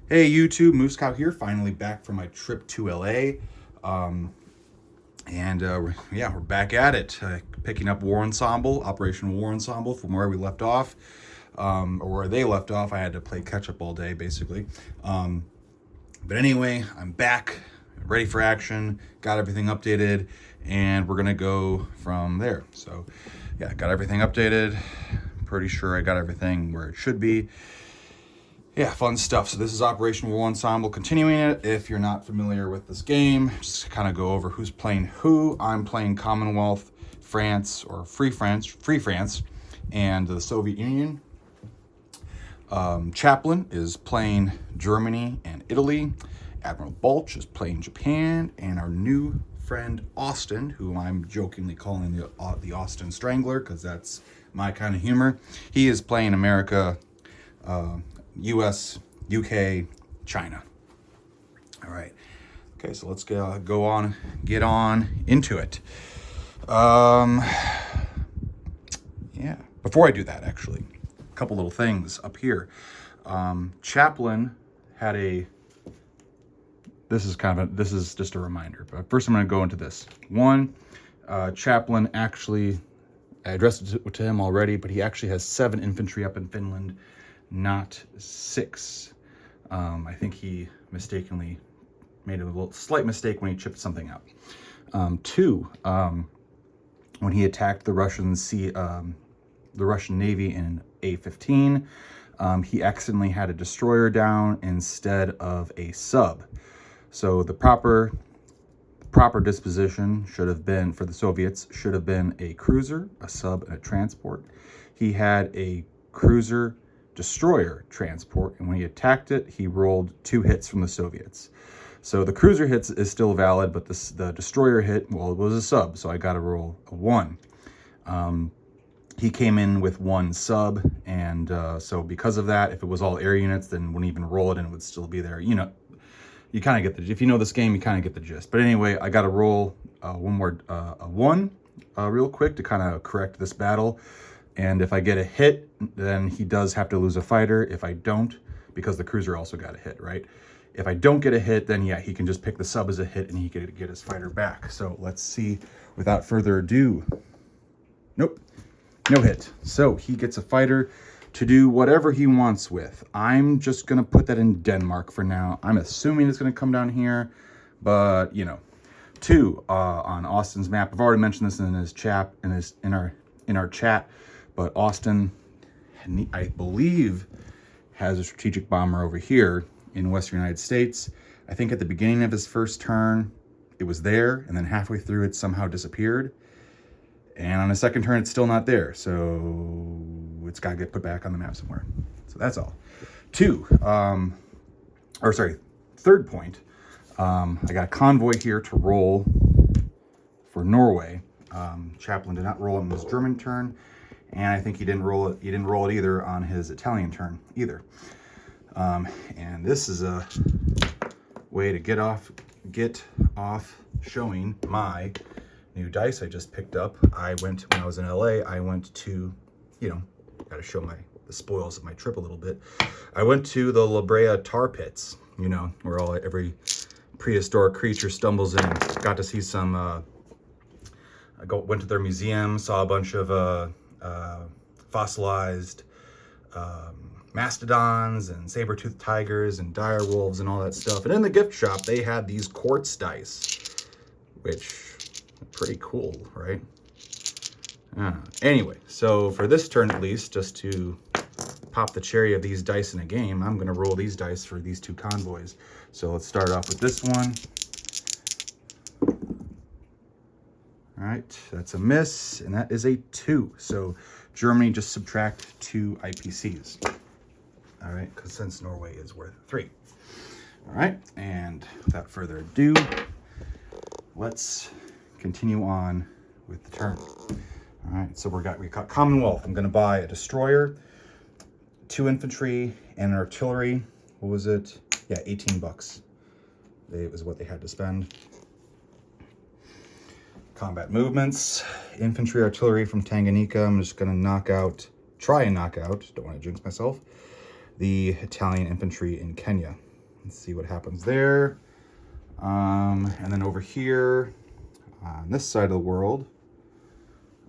Hey YouTube, Moose Cow here, finally back from my trip to LA. Yeah, we're back at it, picking up War Ensemble, Operation War Ensemble from where we left off, or where they left off. I had to play catch up all day, basically. But anyway, I'm back, ready for action, got everything updated, and we're gonna go from there. So, yeah, got everything updated, pretty sure I got everything where it should be. Yeah, fun stuff. So this is Operation War Ensemble, continuing it. If you're not familiar with this game, just kind of go over who's playing who. I'm playing Commonwealth, France, or Free France, and the Soviet Union. Chaplin is playing Germany and Italy. Admiral Balch is playing Japan, and our new friend Austin, who I'm jokingly calling the Austin Strangler, because that's my kind of humor. He is playing America, US, UK, China. All right. Okay, so let's get on into it. Yeah. Before I do that, actually, a couple little things up here. Chaplin had a. This is just a reminder, but first I'm going to go into this. One, Chaplin actually, I addressed it to him already, but he actually has 7 infantry up in Finland, not 6. I think he mistakenly made a slight mistake when he chipped something out. 2, when he attacked the Russian Navy in A-15, he accidentally had a destroyer down instead of a sub. So the proper disposition should have been, for the Soviets, should have been a cruiser, a sub, and a transport. He had a cruiser destroyer transport, and when he attacked it, he rolled 2 hits from the Soviets. So the cruiser hits is still valid, but the destroyer hit, well, it was a sub, so I got to roll a 1. He came in with 1 sub, and so because of that, if it was all air units, then wouldn't even roll it and it would still be there. You know, you kind of get if you know this game, you kind of get the gist. But anyway, I got to roll a 1 real quick to kind of correct this battle. And if I get a hit, then he does have to lose a fighter. If I don't, because the cruiser also got a hit, right? If I don't get a hit, then yeah, he can just pick the sub as a hit and he can get his fighter back. So let's see, without further ado. Nope, no hit. So he gets a fighter to do whatever he wants with. I'm just gonna put that in Denmark for now. I'm assuming it's gonna come down here, but you know. 2, on Austin's map. I've already mentioned this in his chat, in our chat. But Austin, I believe, has a strategic bomber over here in Western United States. I think at the beginning of his first turn, it was there, and then halfway through it somehow disappeared. And on his second turn, it's still not there. So it's got to get put back on the map somewhere. So that's all. 3rd point. I got a convoy here to roll for Norway. Chaplin did not roll on his German turn. And I think he didn't roll it. He didn't roll it either on his Italian turn either. And this is a way to get off showing my new dice I just picked up. When I was in LA, I went to, got to show the spoils of my trip a little bit. I went to the La Brea tar pits, where every prehistoric creature stumbles in. Got to see some. Went to their museum, saw a bunch of fossilized mastodons and saber-toothed tigers and dire wolves and all that stuff. And in the gift shop, they had these quartz dice, which are pretty cool, right? Anyway, so for this turn at least, just to pop the cherry of these dice in a game, I'm going to roll these dice for these 2 convoys. So let's start off with this one. All right, that's a miss, and that is a 2. So Germany just subtract 2 IPCs. All right, because since Norway is worth 3. All right, and without further ado, let's continue on with the turn. All right, so we got Commonwealth. I'm going to buy a destroyer, 2 infantry, and an artillery. What was it? Yeah, $18. It was what they had to spend. Combat movements, infantry, artillery from Tanganyika. I'm just going to try and knock out, don't want to jinx myself, the Italian infantry in Kenya. Let's see what happens there. And then over here, on this side of the world,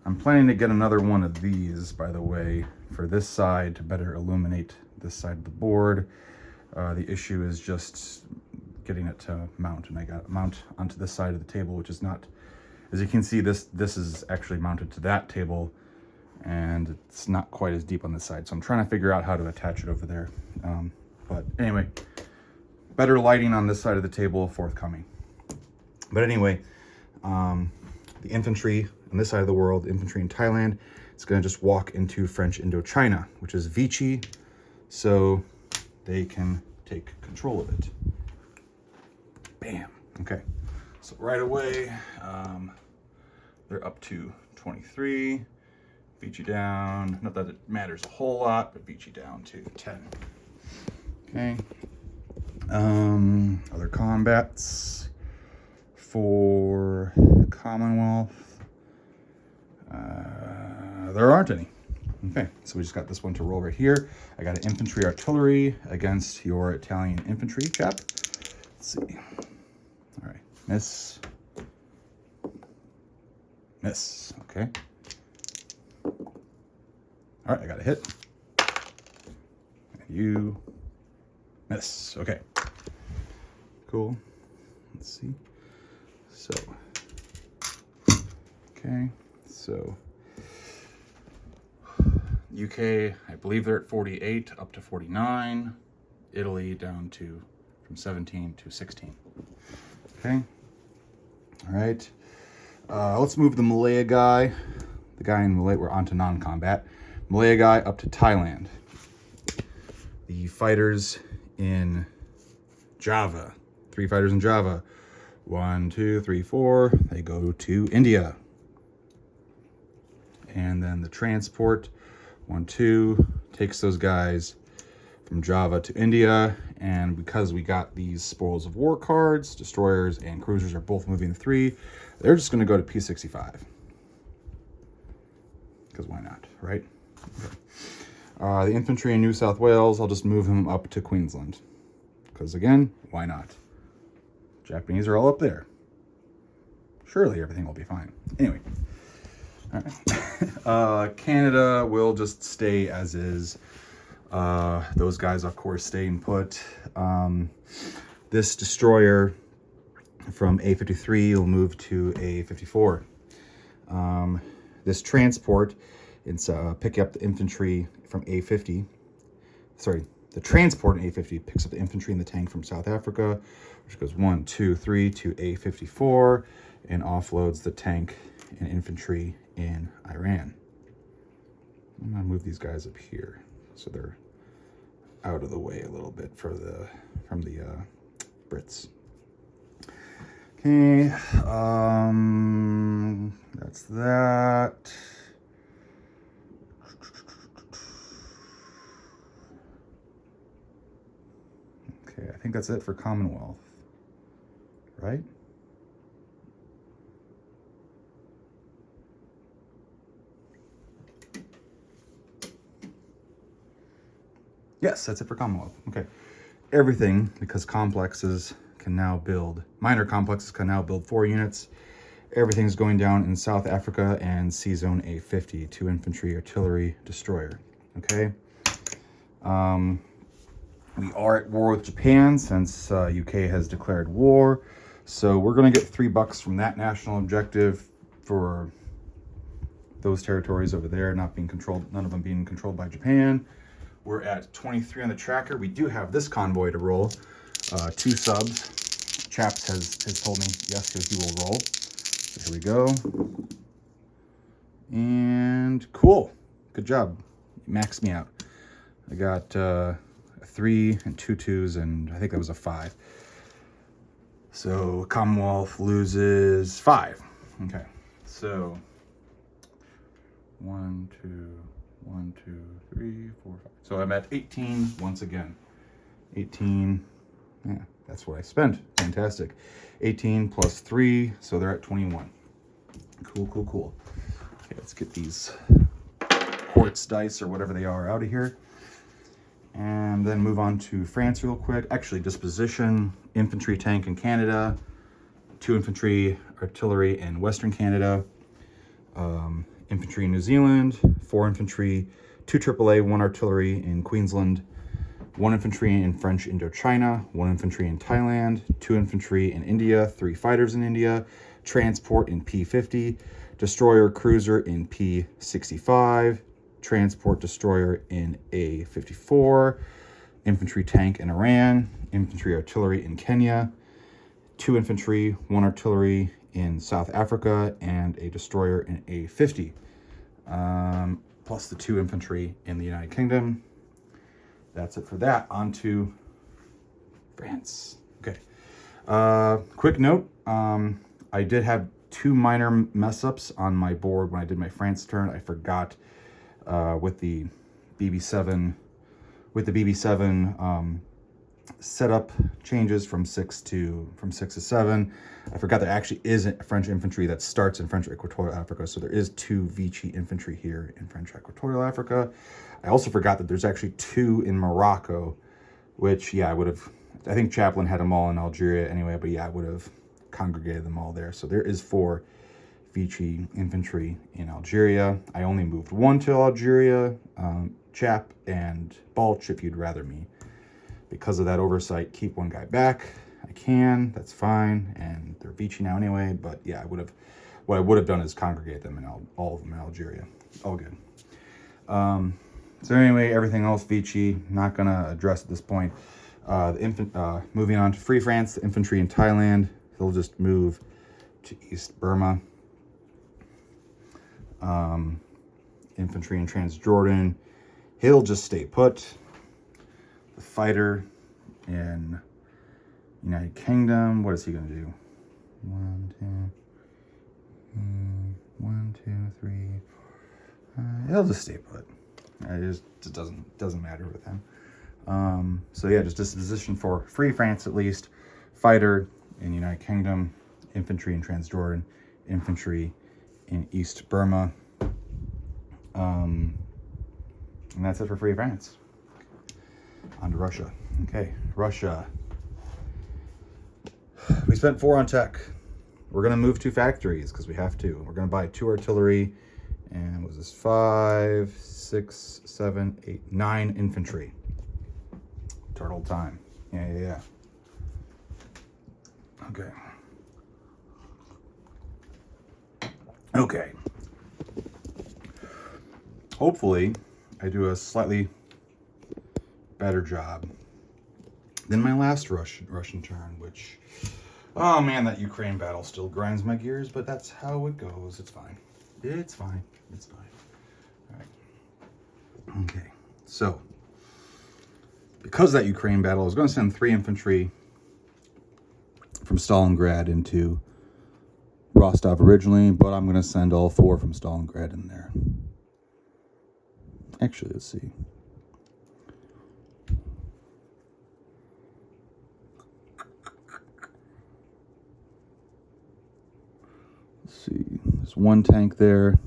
I'm planning to get another one of these, by the way, for this side to better illuminate this side of the board. The issue is just getting it to mount, and I got it mount onto this side of the table, which is not, as you can see, this is actually mounted to that table, and it's not quite as deep on this side. So I'm trying to figure out how to attach it over there. But anyway, better lighting on this side of the table forthcoming. But anyway, the infantry on this side of the world, infantry in Thailand, it's going to just walk into French Indochina, which is Vichy, so they can take control of it. Bam. Okay. So right away, they're up to 23. Vichy down. Not that it matters a whole lot, but Vichy down to 10. Okay. Other combats for Commonwealth. There aren't any. Okay, so we just got this one to roll right here. I got an infantry artillery against your Italian infantry chap. Let's see. All right, miss. Miss, okay. All right, I got a hit. You miss, okay. Cool, let's see. So, okay, so UK, I believe they're at 48 up to 49. Italy down to from 17 to 16. Okay. All right. Let's move the Malaya guy. The guy in Malaya, we're on to non-combat. Malaya guy up to Thailand. The fighters in Java. 3 fighters in Java. 1, 2, 3, 4. They go to India. And then the transport, 1, 2, takes those guys from Java to India. And because we got these spoils of war cards, destroyers and cruisers are both moving to 3, they're just going to go to P65. Because why not, right? Okay. The infantry in New South Wales, I'll just move him up to Queensland. Because again, why not? Japanese are all up there. Surely everything will be fine. Anyway. All right. Canada will just stay as is. Those guys, of course, staying put. This destroyer from A53 will move to A54. This transport, it's picking up the infantry from A50. Sorry, the transport in A50 picks up the infantry and the tank from South Africa, which goes 1, 2, 3 to A54 and offloads the tank and infantry in Iran. I'm gonna move these guys up here so they're out of the way a little bit from the Brits. Okay, that's that. Okay, I think that's it for Commonwealth, right? Yes, that's it for Commonwealth. Okay. Everything, because complexes can now build, minor complexes can now build 4 units. Everything's going down in South Africa and C Zone A50, 2 infantry, artillery, destroyer. Okay. We are at war with Japan since UK has declared war. So we're going to get $3 from that national objective for those territories over there not being controlled, none of them being controlled by Japan. We're at 23 on the tracker. We do have this convoy to roll. 2 subs. Chaps has told me, yes, he will roll. So here we go. And cool. Good job. You maxed me out. I got a 3 and 2 2s, and I think that was a 5. So Commonwealth loses 5. Okay. So 1, 2, 1, 2, 3, 4, 5. So I'm at 18 once again. 18. Yeah, that's what I spent. Fantastic. 18 plus 3, so they're at 21. Cool, cool, cool. Okay, let's get these quartz dice or whatever they are out of here. And then move on to France real quick. Actually, disposition, infantry tank in Canada, 2 infantry artillery in Western Canada, infantry in New Zealand, 4 infantry, 2 AAA, 1 artillery in Queensland, 1 infantry in French Indochina, 1 infantry in Thailand, 2 infantry in India, 3 fighters in India, transport in P-50, destroyer cruiser in P-65, transport destroyer in A-54, infantry tank in Iran, infantry artillery in Kenya, 2 infantry, 1 artillery in South Africa, and a destroyer in A-50, plus the 2 infantry in the United Kingdom. That's it for that. On to France. Okay. Quick note, I did have 2 minor mess-ups on my board when I did my France turn. I forgot with the BB7 setup changes from 6 to 7. I forgot there actually is a French infantry that starts in French Equatorial Africa, so there is 2 Vichy infantry here in French Equatorial Africa. I also forgot that there's actually 2 in Morocco, which, yeah, I think Chaplin had them all in Algeria anyway, but yeah, I would have congregated them all there. So there is 4 Vichy infantry in Algeria. I only moved 1 to Algeria, Chap and Balch, if you'd rather me. Because of that oversight, keep 1 guy back. I can, that's fine, and they're Vichy now anyway, but yeah, what I would have done is congregate them in all of them in Algeria. All good. So anyway, everything else Vichy, not gonna address at this point. Moving on to Free France, the infantry in Thailand, he'll just move to East Burma. Infantry in Transjordan, he'll just stay put. The fighter in United Kingdom, what is he going to do? 1, 2, 3, 4, 5. He'll just stay put. It just doesn't matter with him. So yeah, just disposition for Free France at least. Fighter in United Kingdom, infantry in Transjordan, infantry in East Burma. And that's it for Free France. On to Russia. Okay, Russia. We spent 4 on tech. We're going to move 2 factories because we have to. We're going to buy 2 artillery. And what was this? 5, 6, 7, 8, 9 infantry. Turtle time. Yeah. Okay. Hopefully, I do a slightly better job than my last Russian turn, which, oh man, that Ukraine battle still grinds my gears, but that's how it goes. It's fine. All right. Okay. So, because of that Ukraine battle, I was going to send 3 infantry from Stalingrad into Rostov originally, but I'm going to send all 4 from Stalingrad in there. Actually, let's see. There's 1 tank there.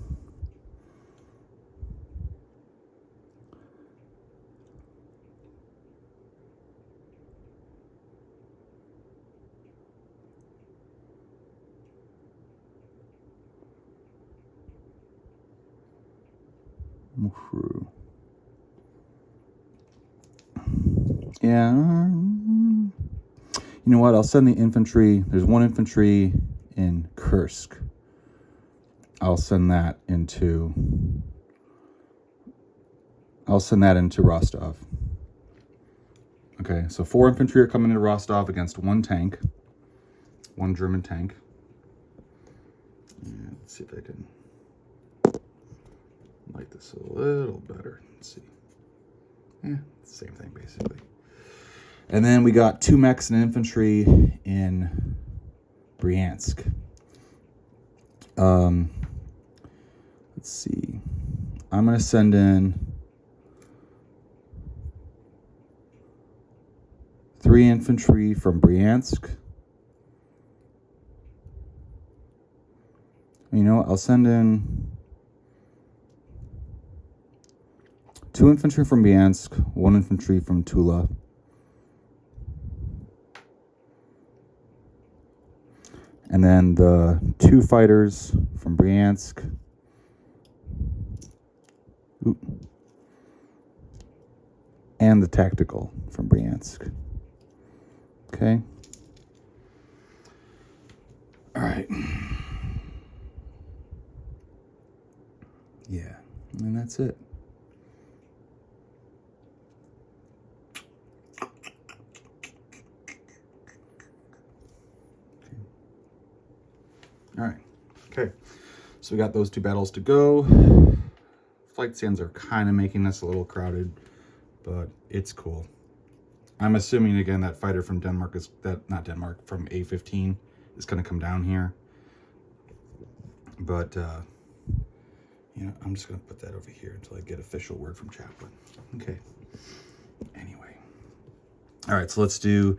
Yeah. You know what? I'll send the infantry. There's 1 infantry in Kursk. I'll send that into Rostov. Okay, so 4 infantry are coming into Rostov against 1 tank. 1 German tank. And let's see if I can light this a little better. Let's see. Yeah, same thing basically. And then we got 2 mechs and infantry in Bryansk. Let's see. I'm going to send in 3 infantry from Bryansk. You know what? I'll send in 2 infantry from Bryansk, 1 infantry from Tula. And then the 2 fighters from Bryansk. Ooh. And the tactical from Bryansk. Okay. All right. Yeah, and that's it. All right. Okay. So we got those 2 battles to go. Flight stands are kind of making this a little crowded, but it's cool. I'm assuming again that fighter from Denmark is not Denmark, from A-15 is going to come down here. But you know, I'm just going to put that over here until I get official word from Chaplain. Okay. Anyway. All right, so let's do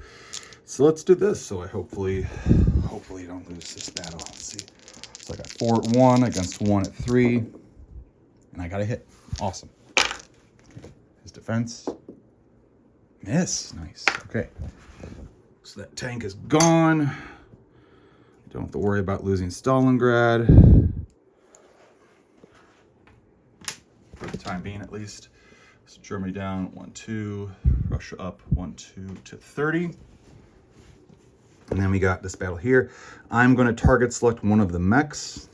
this. So I hopefully don't lose this battle. Let's see. So I got 4 at 1 against 1 at 3, and I got a hit. Awesome. Okay. His defense. Miss. Nice. Okay. So that tank is gone. Don't have to worry about losing Stalingrad. For the time being, at least. So Germany down 1-2. Russia up 1-2 to 30. And then we got this battle here. I'm going to target select one of the mechs.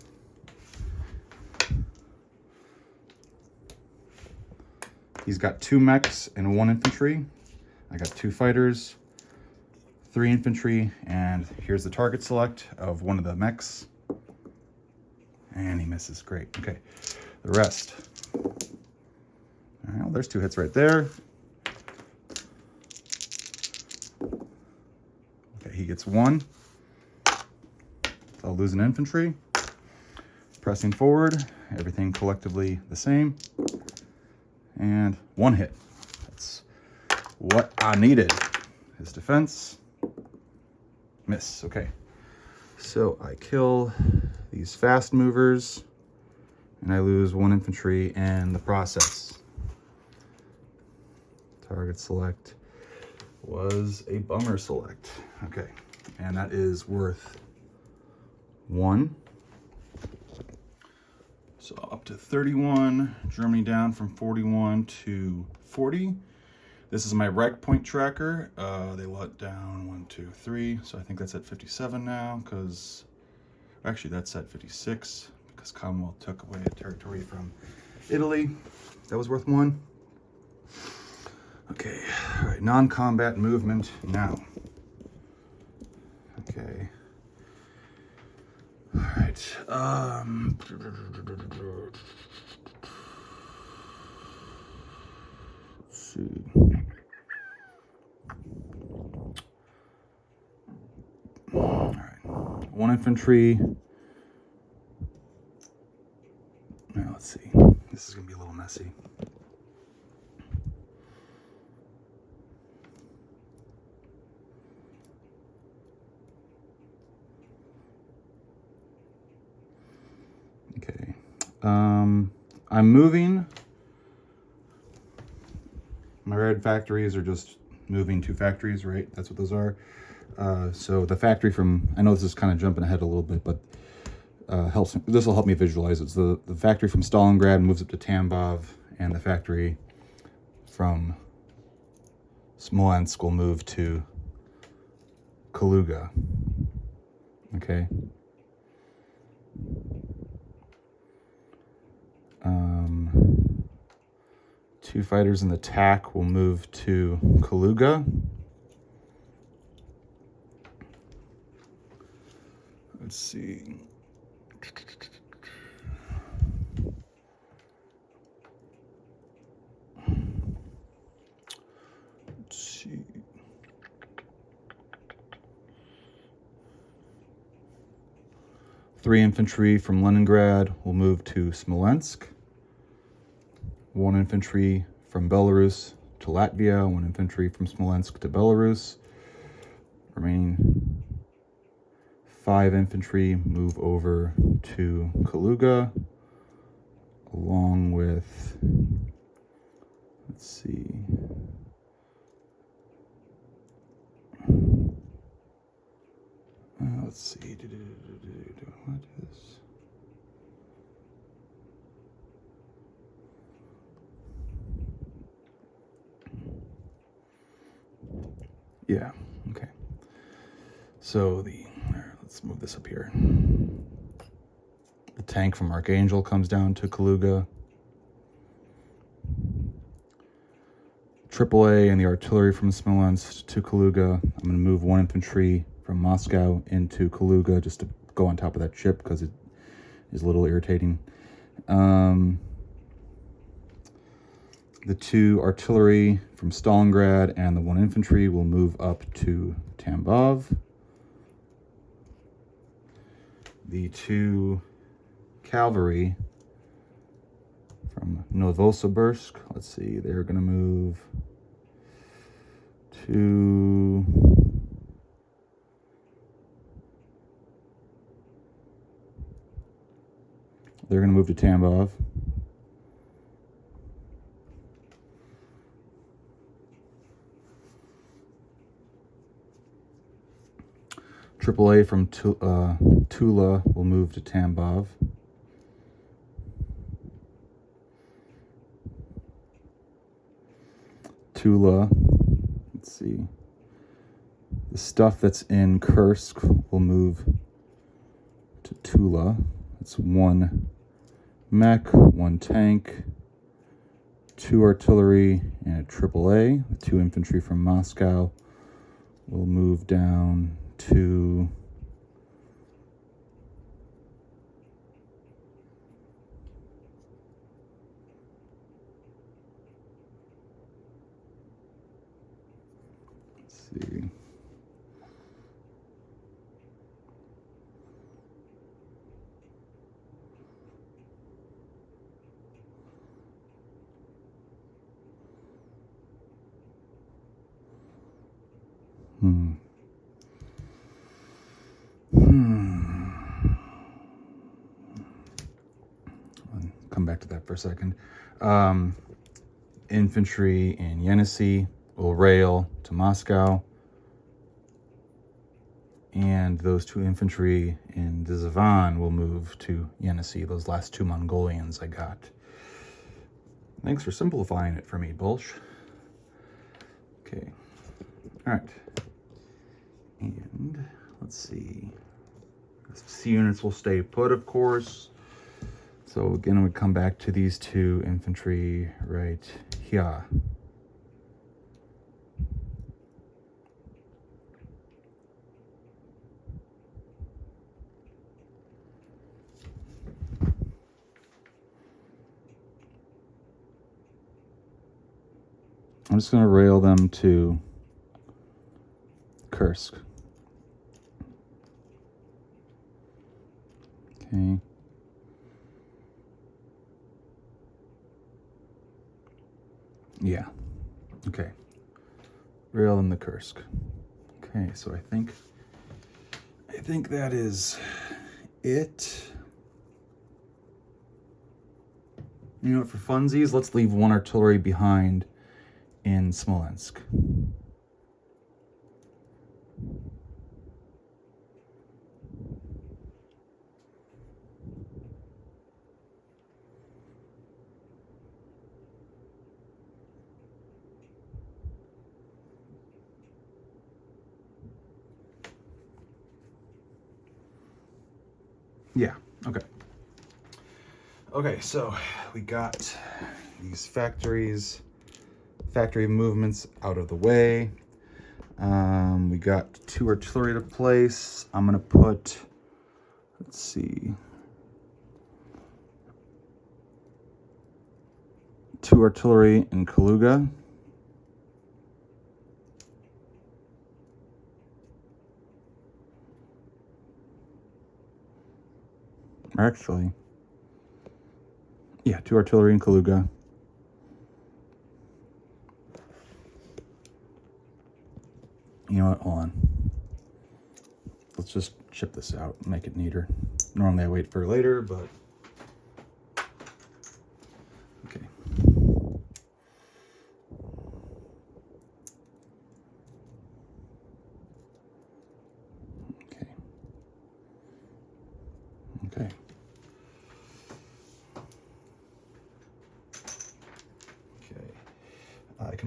He's got 2 mechs and 1 infantry. I got 2 fighters, 3 infantry, and here's the target select of one of the mechs. And he misses. Great. Okay. The rest. All right, well, there's 2 hits right there. Okay, he gets 1. I'll lose an infantry. Pressing forward, everything collectively the same. And 1 hit. That's what I needed. His defense. Miss. Okay. So I kill these fast movers, and I lose 1 infantry in the process. Target select was a bummer select. Okay. And that is worth 1. So up to 31. Germany down from 41 to 40. This is my reg point tracker. They let down 1, 2, 3. So I think that's at 57 now, because actually that's at 56, because Commonwealth took away a territory from Italy. That was worth 1. Okay, all right, non-combat movement now. Okay. All right. Let's see. All right. 1 infantry. Now let's see. This is gonna be a little messy. Okay. I'm moving. My red factories are just moving 2 factories, right? That's what those are. So the factory from, I know this is kind of jumping ahead a little bit, but this will help me visualize it. So the factory from Stalingrad moves up to Tambov, and the factory from Smolensk will move to Kaluga. Okay. 2 fighters in the TAC will move to Kaluga. Let's see. Let's see. Three infantry from Leningrad will move to Smolensk. 1 infantry from Belarus to Latvia. 1 infantry from Smolensk to Belarus. Remaining 5 infantry move over to Kaluga, along with let's see. Let's see. What is? Yeah. Okay. So let's move this up here. The tank from Archangel comes down to Kaluga. AAA and the artillery from Smolensk to Kaluga. I'm going to move 1 infantry from Moscow into Kaluga just to go on top of that ship because it is a little irritating. The 2 artillery from Stalingrad and the 1 infantry will move up to Tambov. The 2 cavalry from Novosibirsk, let's see, they're going to move to Tambov. AAA from Tula will move to Tambov. Tula, let's see. The stuff that's in Kursk will move to Tula. It's 1 mech, 1 tank, 2 artillery, and a AAA. The 2 infantry from Moscow will move down to see. Come back to that for a second. Infantry in Yenisei will rail to Moscow. And those 2 infantry in Dzavan will move to Yenisei, those last 2 Mongolians I got. Thanks for simplifying it for me, Bolsh. Okay. All right. And let's see. C units will stay put, of course. So again, we come back to these 2 infantry right here. I'm just going to rail them to Kursk. Okay. Yeah. Okay. Rail them to Kursk. Okay, so I think that is it. You know what, for funsies, let's leave 1 artillery behind in Smolensk. Yeah, okay. Okay, so we got these factory movements out of the way. We got 2 artillery to place. I'm gonna put, let's see, 2 artillery in Kaluga. Actually, yeah, 2 artillery in Kaluga. You know what, hold on. Let's just ship this out and make it neater. Normally I wait for later, but okay.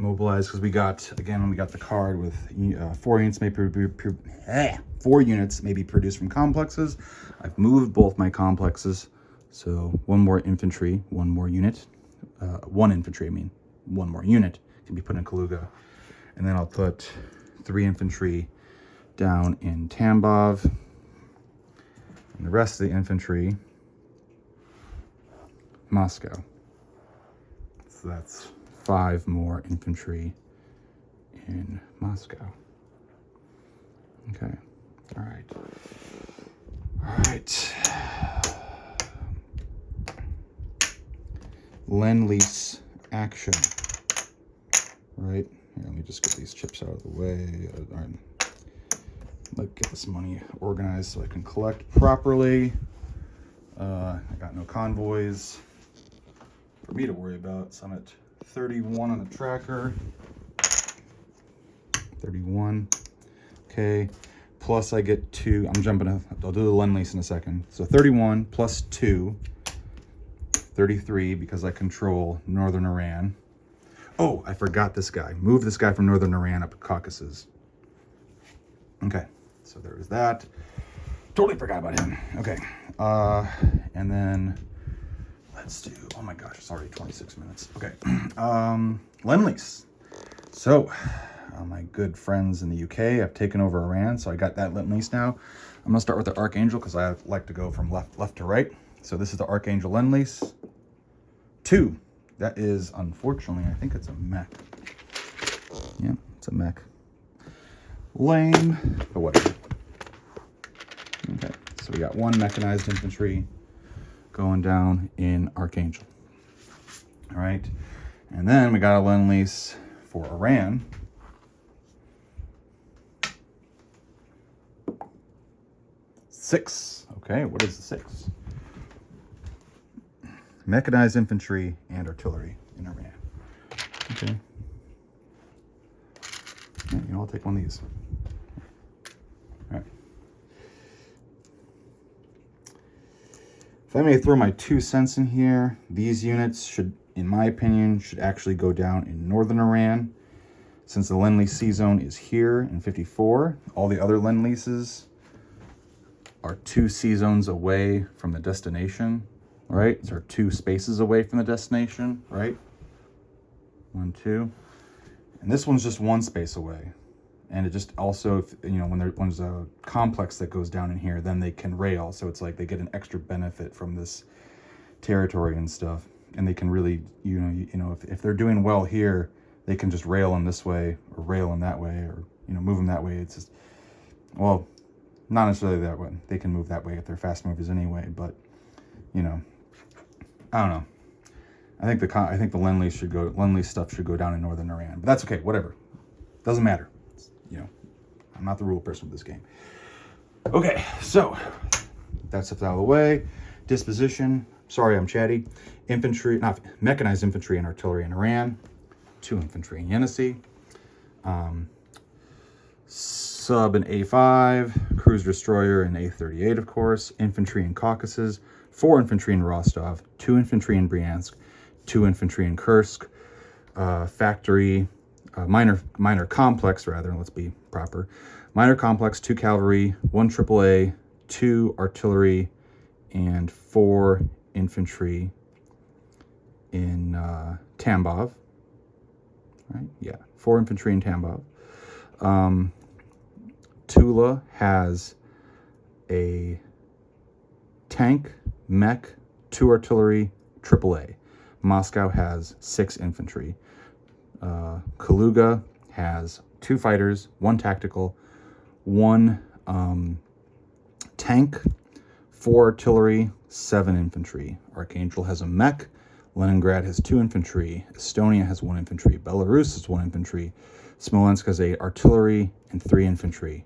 mobilized because we got, again, we got the card with 4 units may 4 units may be produced from complexes. I've moved both my complexes, so 1 more infantry, 1 more unit, 1 infantry, I mean, 1 more unit can be put in Kaluga. And then I'll put 3 infantry down in Tambov, and the rest of the infantry, Moscow. So that's 5 more infantry in Moscow. Okay, all right. All right. Lend-Lease action. Right, here, let me just get these chips out of the way. All right. Like, get this money organized so I can collect properly. I got no convoys for me to worry about, so I'm at 31 on the tracker. 31. Okay, plus I get 2. I'm jumping. I'll do the Lend-Lease in a second. So 31 plus 2, 33, because I control northern Iran. Oh, I forgot this guy. Move this guy from northern Iran up to Caucasus. Okay, so there was that. Totally forgot about him. Okay, and then let's do, oh my gosh, it's already 26 minutes. Okay, Lend-Lease. So, my good friends in the UK have taken over Iran, so I got that Lend-Lease now. I'm gonna start with the Archangel because I like to go from left to right. So this is the Archangel Lend-Lease. 2. That is, unfortunately, I think it's a mech. Yeah, it's a mech. Lame, but whatever. Okay, so we got 1 mechanized infantry going down in Archangel. All right, and then we got a Lend-Lease for Iran. 6. Okay, what is the 6? Mechanized infantry and artillery in Iran. Okay. Yeah, you know, I'll take one of these. All right. If I may throw my 2 cents in here, these units should, in my opinion, should actually go down in northern Iran. Since the Lend-Lease C zone is here in 54, all the other Lend-Leases are 2 C zones away from the destination. Right, so 2 spaces away from the destination, right? 1, 2, and this one's just 1 space away. And it just also, if, you know, when there's a complex that goes down in here, then they can rail. So it's like they get an extra benefit from this territory and stuff, and they can really, you know, if they're doing well here, they can just rail them this way or rail them that way, or move them that way. It's just, well, not necessarily that way. They can move that way if they're fast movers anyway, but I don't know. I think the Lend-Lease stuff should go down in northern Iran, but that's okay. Whatever, doesn't matter. I'm not the rule person with this game. Okay, so that's stuff out of the way. Disposition. Sorry, I'm chatty. Infantry, not mechanized infantry and artillery in Iran. 2 infantry in Yenisei. Sub in A5. Cruiser destroyer in A38, of course. Infantry in Caucasus. 4 infantry in Rostov, 2 infantry in Bryansk, 2 infantry in Kursk, minor complex, rather, let's be proper. Minor complex, 2 cavalry, 1 AAA, 2 artillery, and 4 infantry in Tambov. Right? Yeah, 4 infantry in Tambov. Tula has a tank, mech, 2 artillery, AAA. Moscow has 6 infantry. Kaluga has 2 fighters, 1 tactical, 1 tank, 4 artillery, 7 infantry. Archangel has a mech. Leningrad has 2 infantry. Estonia has 1 infantry. Belarus has 1 infantry. Smolensk has 8 artillery and 3 infantry.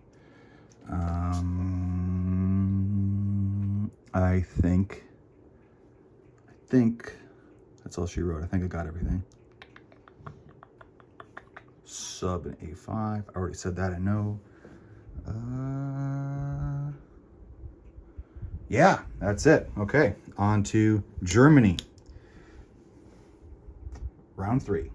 I think that's all she wrote. I think I got everything. Sub and A5. I already said that, I know. Yeah, that's it. Okay, on to Germany. Round 3.